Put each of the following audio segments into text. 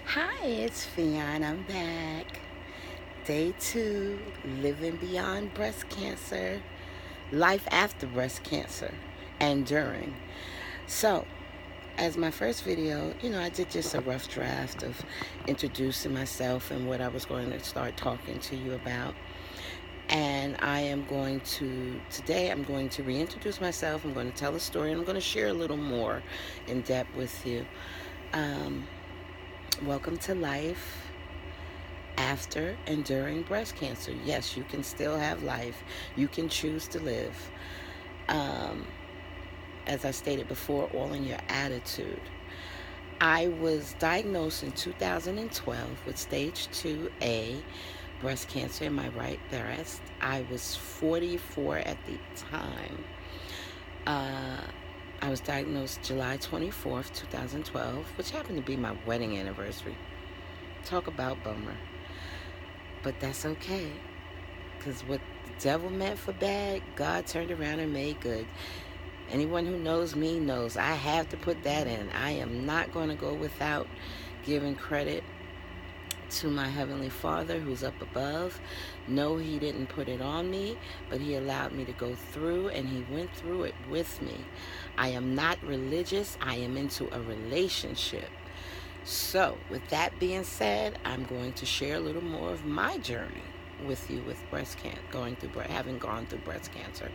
Hi, it's Fion. I'm back. Day 2, living beyond breast cancer, life after breast cancer, and during. So, as my first video, I did just a rough draft of introducing myself and what I was going to start talking to you about. And today I'm going to reintroduce myself. I'm going to tell a story, and I'm going to share a little more in depth with you. Um, Welcome to life after and during breast cancer. Yes, you can still have life. You can choose to live. Um, as I stated before, all in your attitude. I was diagnosed in 2012 with stage 2A breast cancer in my right breast. I was 44 at the time. Uh, I was diagnosed July 24th, 2012, which happened to be my wedding anniversary. Talk about bummer. But that's okay. Because what the devil meant for bad, God turned around and made good. Anyone who knows me knows I have to put that in. I am not going to go without giving credit to my Heavenly Father who's up above. No, He didn't put it on me, but He allowed me to go through, and He went through it with me. I am not religious. I am into a relationship. So, with that being said, I'm going to share a little more of my journey with you with breast cancer, having gone through breast cancer.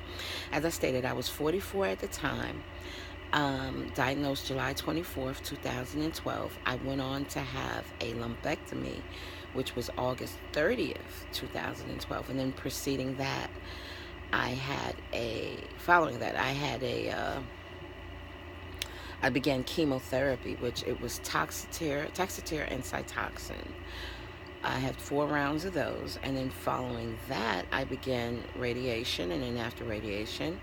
As I stated, I was 44 at the time, diagnosed July 24th, 2012. I went on to have a lumpectomy, which was August 30th, 2012. And then following that, I began chemotherapy, which it was Taxotere and Cytoxan. I had 4 rounds of those, and then following that, I began radiation, and then after radiation,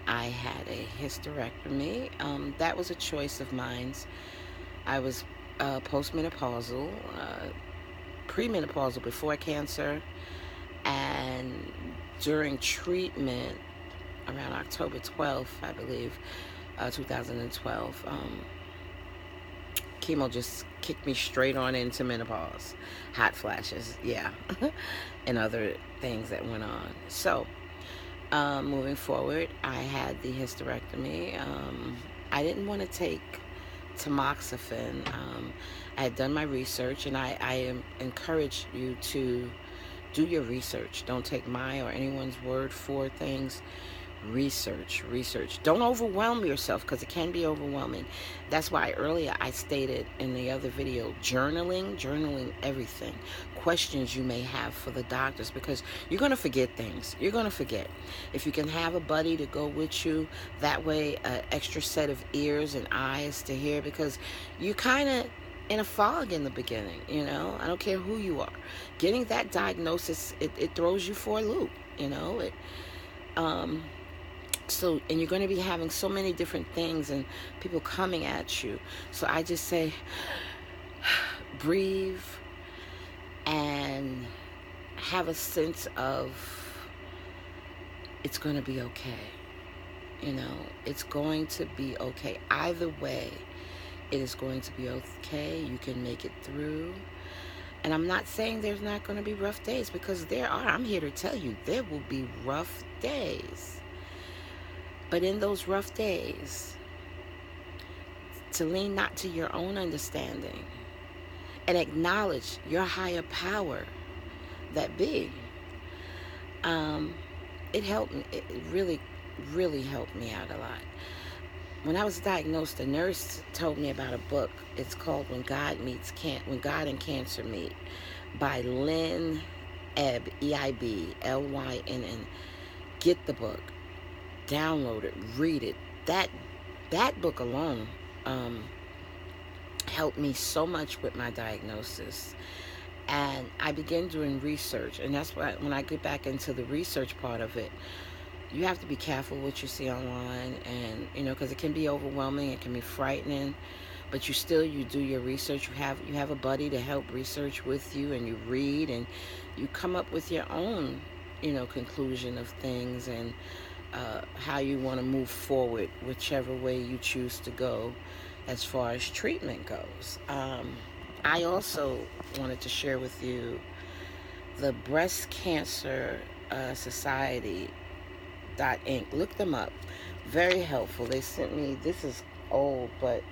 I had a hysterectomy. That was a choice of mine. I was postmenopausal, premenopausal before cancer, and during treatment, around October 12th, I believe, 2012, chemo just kicked me straight on into menopause, hot flashes, yeah, and other things that went on. So, moving forward, I had the hysterectomy. I didn't want to take tamoxifen. I had done my research, and I encourage you to do your research. Don't take my or anyone's word for things. Research. Don't overwhelm yourself, because it can be overwhelming. That's why earlier I stated in the other video, journaling everything, questions you may have for the doctors, because you're going to forget things. You're going to forget. If you can have a buddy to go with you, that way an extra set of ears and eyes to hear, because you kind of in a fog in the beginning. I don't care who you are. Getting that diagnosis, it throws you for a loop. Um, and you're going to be having so many different things and people coming at you. So I just say, breathe and have a sense of it's going to be okay. It's going to be okay. Either way, it is going to be okay. You can make it through. And I'm not saying there's not going to be rough days, because there are. I'm here to tell you there will be rough days. But in those rough days, to lean not to your own understanding and acknowledge your higher power that be. It helped me. It really, really helped me out a lot. When I was diagnosed, the nurse told me about a book. It's called When God and Cancer Meet, by Lynn Ebb, EIB, LYNN. Get the book, download it, read it. That book alone helped me so much with my diagnosis. And I began doing research, and that's why when I get back into the research part of it, you have to be careful what you see online, and because it can be overwhelming, it can be frightening, but you do your research. You have a buddy to help research with you, and you read and you come up with your own conclusion of things, and how you want to move forward, whichever way you choose to go as far as treatment goes. I also wanted to share with you the Breast Cancer Society Inc. Look them up. Very helpful. They sent me, this is old, but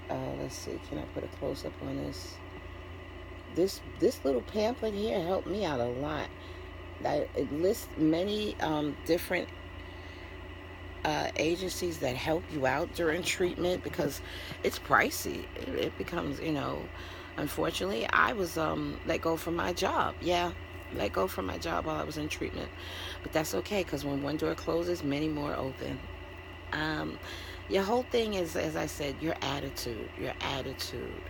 let's see, can I put a close up on this? This little pamphlet here helped me out a lot. It lists many different agencies that help you out during treatment, because it's pricey. It becomes, unfortunately, I was let go from my job. Yeah, let go from my job while I was in treatment. But that's okay, because when one door closes, many more open. Your whole thing is, as I said, your attitude. Your attitude.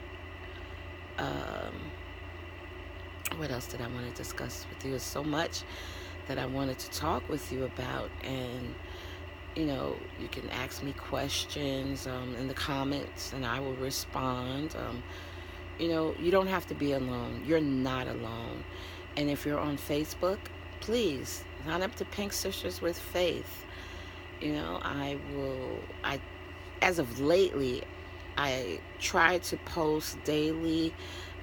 What else did I want to discuss with you? There's so much that I wanted to talk with you about, and you can ask me questions in the comments, and I will respond. You don't have to be alone. You're not alone. And if you're on Facebook, please sign up to Pink Sisters with Faith. As of lately, I try to post daily.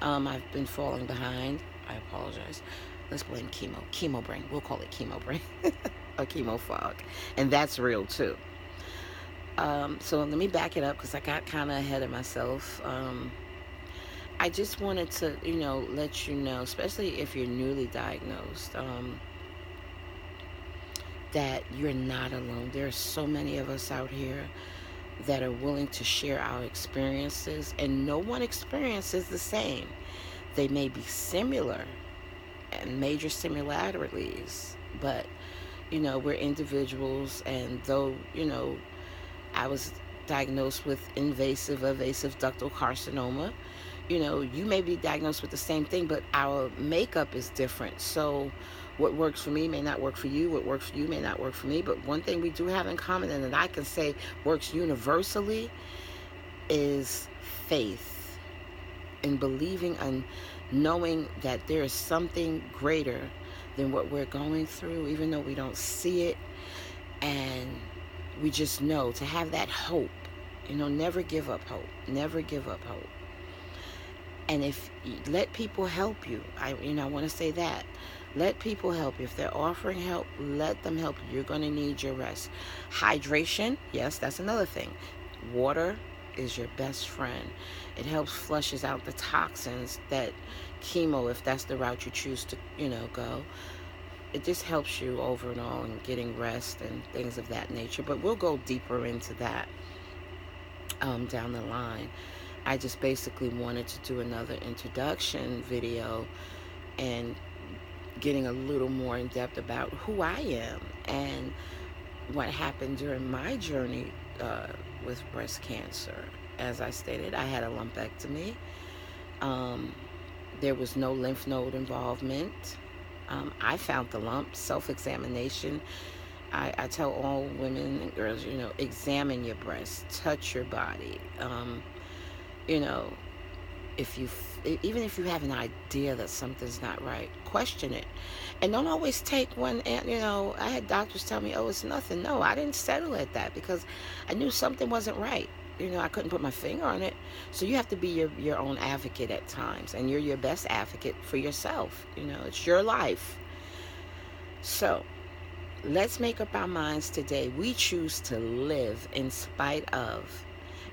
I've been falling behind. I apologize. Let's blame chemo brain. We'll call it chemo brain or chemo fog, and that's real too. So let me back it up, because I got kind of ahead of myself. I just wanted to, let you know, especially if you're newly diagnosed, that you're not alone. There are so many of us out here that are willing to share our experiences, and no one experience is the same. They may be similar and major similarities, but we're individuals. And though I was diagnosed with evasive ductal carcinoma, you may be diagnosed with the same thing, but our makeup is different. So what works for me may not work for you. What works for you may not work for me. But one thing we do have in common, and that I can say works universally, is faith, and believing and knowing that there is something greater than what we're going through, even though we don't see it. And we just know to have that hope. Never give up hope. Never give up hope. And if you let people help you, I want to say that. Let people help you. If they're offering help, let them help you. You're going to need your rest. Hydration, yes, that's another thing. Water is your best friend. It helps flushes out the toxins that chemo, if that's the route you choose to, go. It just helps you over and all, and getting rest and things of that nature. But we'll go deeper into that down the line. I just basically wanted to do another introduction video and getting a little more in depth about who I am and what happened during my journey with breast cancer. As I stated, I had a lumpectomy. There was no lymph node involvement. I found the lump. Self-examination. I tell all women and girls, examine your breasts, touch your body. Even if you have an idea that something's not right, question it. And don't always take one. I had doctors tell me, oh, it's nothing. No, I didn't settle at that, because I knew something wasn't right. I couldn't put my finger on it. So you have to be your own advocate at times, and you're your best advocate for yourself. It's your life. So let's make up our minds today. We choose to live in spite of,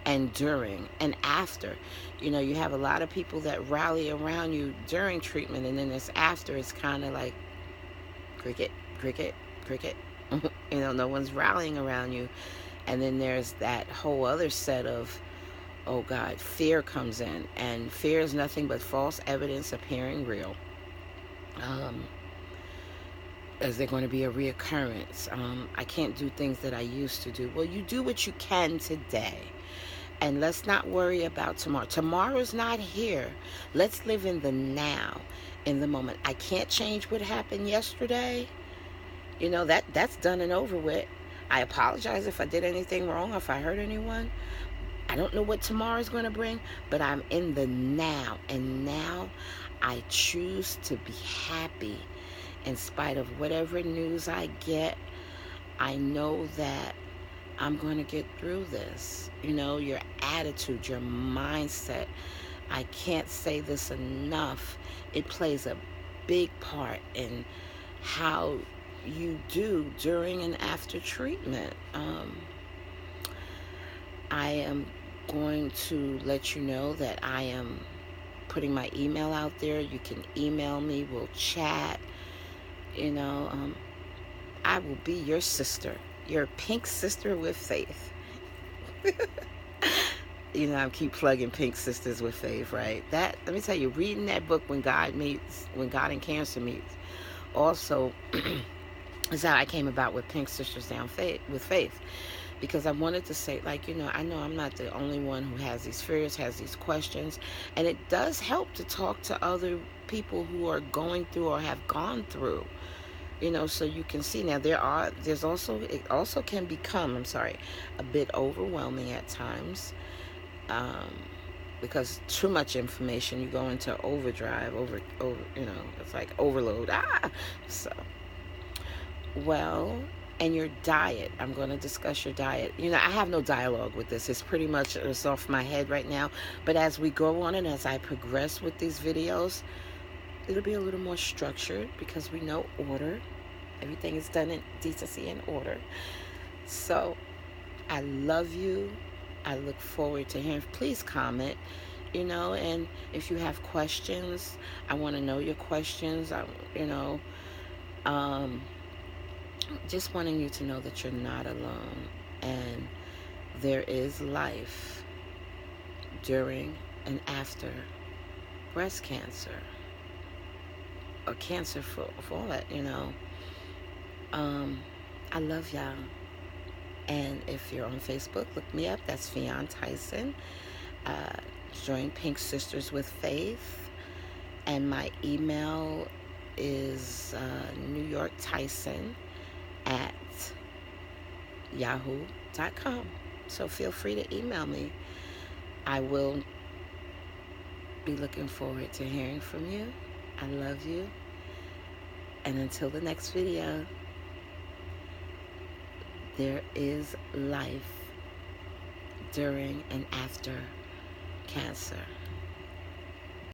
and during, and after. You have a lot of people that rally around you during treatment, and then it's after, it's kind of like cricket. No one's rallying around you. And then there's that whole other set of, oh God, fear comes in. And fear is nothing but false evidence appearing real. Is there going to be a reoccurrence? I can't do things that I used to do. Well, you do what you can today. And let's not worry about tomorrow. Tomorrow's not here. Let's live in the now, in the moment. I can't change what happened yesterday. That's done and over with. I apologize if I did anything wrong, if I hurt anyone. I don't know what tomorrow's going to bring, but I'm in the now. And now I choose to be happy in spite of whatever news I get. I know that I'm going to get through this. Your attitude, your mindset, I can't say this enough. It plays a big part in how you do during and after treatment. I am going to let you know that I am putting my email out there. You can email me, we'll chat. You know, I will be your sister, your pink sister with faith. You know, I keep plugging Pink Sisters with Faith, right? That, let me tell you, reading that book, When God and Cancer Meets, also is how I came about with Pink Sisters with Faith. Because I wanted to say, like, you know I'm not the only one who has these fears, has these questions, and it does help to talk to other people who are going through or have gone through, you know, so you can see. Now it also can become, a bit overwhelming at times, because too much information, you go into overdrive, you know, it's like overload. So, well, and your diet. I'm going to discuss your diet. You know, I have no dialogue with this. It's pretty much, it's off my head right now. But as we go on and as I progress with these videos, it'll be a little more structured because we know order. Everything is done in decency and order. So, I love you. I look forward to hearing. Please comment, you know, and if you have questions, I want to know your questions. Just wanting you to know that you're not alone, and there is life during and after breast cancer, or cancer for all that, you know. I love y'all. And if you're on Facebook, look me up. That's Fionn Tyson. Join Pink Sisters with Faith. And my email is newyorktyson@yahoo.com. So feel free to email me. I will be looking forward to hearing from you. I love you. And until the next video, there is life during and after cancer.